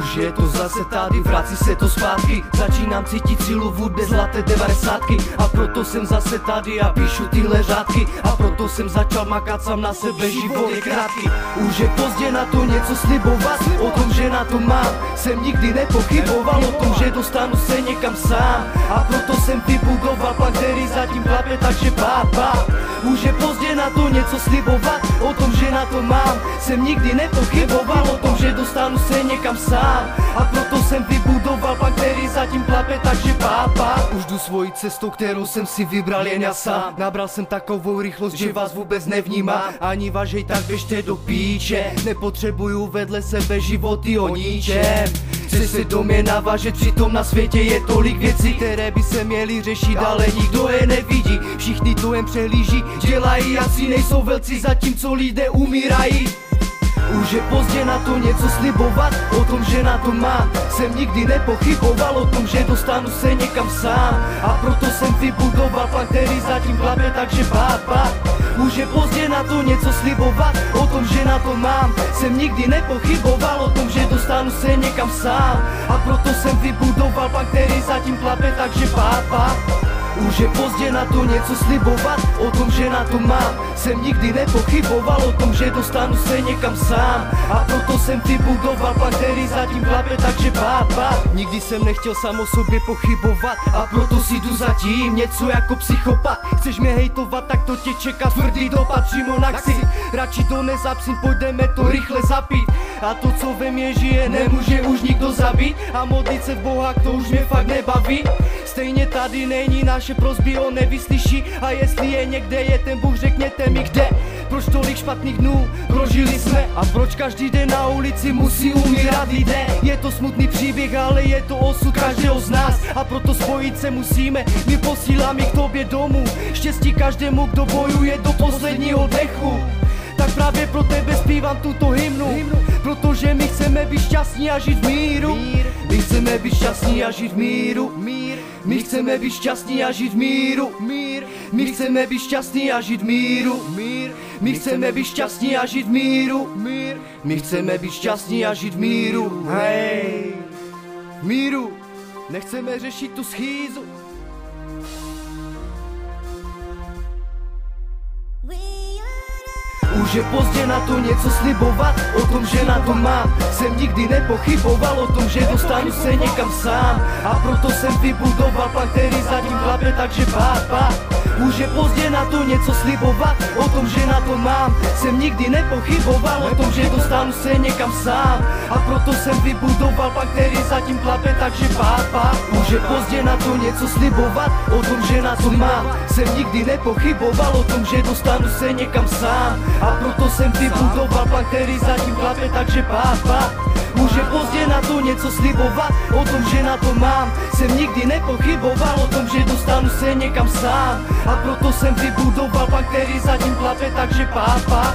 Už je to zase tady, vrací se to zpátky. Začínám cítit sílu v hudbě zlaté 90. A proto jsem zase tady a píšu tyhle řádky. A proto jsem začal makat sám na sebe, život je krátký. Už je pozdě na to něco slibovat, o tom, že na to mám, jsem nikdy nepochyboval. O tom, že dostanu se někam sám. A proto jsem vybudoval plán, který zatím klape, takže bába. Už je pozdě na to něco slibovat, o tom, že na to mám, jsem nikdy nepochyboval. O tom, že dostanu se někam sám. A proto jsem vybudoval plán, který zatím klape, takže bába. Už jdu svojí cestou, kterou jsem si vybral jen já sám. Nabral jsem takovou rychlost, že vás vůbec nevnímám. Ani važej, tak běžte do píče. Nepotřebuju vedle sebe životy o ničem. Chci se do mě navážet, přitom na světě je tolik věcí, které by se měly řešit, ale nikdo je nevidí. Všichni to jen přehlíží, dělají, asi nejsou velcí, zatímco lidé umírají. Už je pozdě na to něco slibovat, o tom, že na to mám, jsem nikdy nepochyboval. O tom, že dostanu se někam sám. A proto jsem vybudoval plán, který zatím klape, takže bába. Už je pozdě na to něco slibovat, o tom, že na to mám, jsem nikdy nepochyboval. O tom, že dostanu se někam sám. A proto jsem vybudoval plán, který zatím klape, takže bába. Už je pozdě na to něco slibovat, o tom, že na to mám, jsem nikdy nepochyboval. O tom, že dostanu se někam sám. A proto jsem vybudoval plán, který zatím klape, takže bába. Nikdy jsem nechtěl sám o sobě pochybovat, a proto si jdu zatím něco jako psychopat. Chceš mě hejtovat, tak to tě čeká tvrdý dopad přímo na ksich. Radši to nezapsím, pojďme to rychle zapít. A to, co ve mně žije, nemůže už nikdo zabít. A modlit se v Boha, to už mě fakt nebaví. Stejně tady není, naše prosby on nevyslyší. A jestli je někde je ten Bůh, řekněte mi kde. Proč tolik špatných dnů prožili jsme? A proč každý den na ulici musí umírat lidé? Je to smutný příběh, ale je to osud každého z nás. A proto spojit se musíme, my posíláme k tobě domů. Štěstí každému, kdo bojuje do posledního dechu. Tak právě pro tebe zpívám tuto hymnu, protože my chceme být šťastní a žít v míru. My chceme být šťastní a žít v míru. My chceme být šťastní a žít v míru. My chceme být šťastní a žít v míru. My chceme být šťastní a žít v míru. My chceme být šťastní a žít v míru. Hej, míru. Nechceme řešit tu schýzu. Už je pozdě na to něco slibovat, o tom, že na to mám, jsem nikdy nepochyboval. O tom, že dostanu se někam sám. A proto jsem vybudoval plán, který zatím klape, takže bába. Už je pozdě na to něco slibovat, o tom, že na to mám, jsem nikdy nepochyboval. O tom, že dostanu se někam sám. A proto jsem vybudoval plán, který zatím klape, takže bába. Už je pozdě na to něco slibovat, o tom, že na to mám, jsem nikdy nepochyboval. O tom, že dostanu se někam sám. A proto jsem vybudoval plán, který zatím klape, takže bába. Už je pozdě na to něco slibovat, o tom, že na to mám, jsem nikdy nepochyboval. O tom, že dostanu se někam sám. A proto jsem vybudoval plán, který zatím klape, takže bába.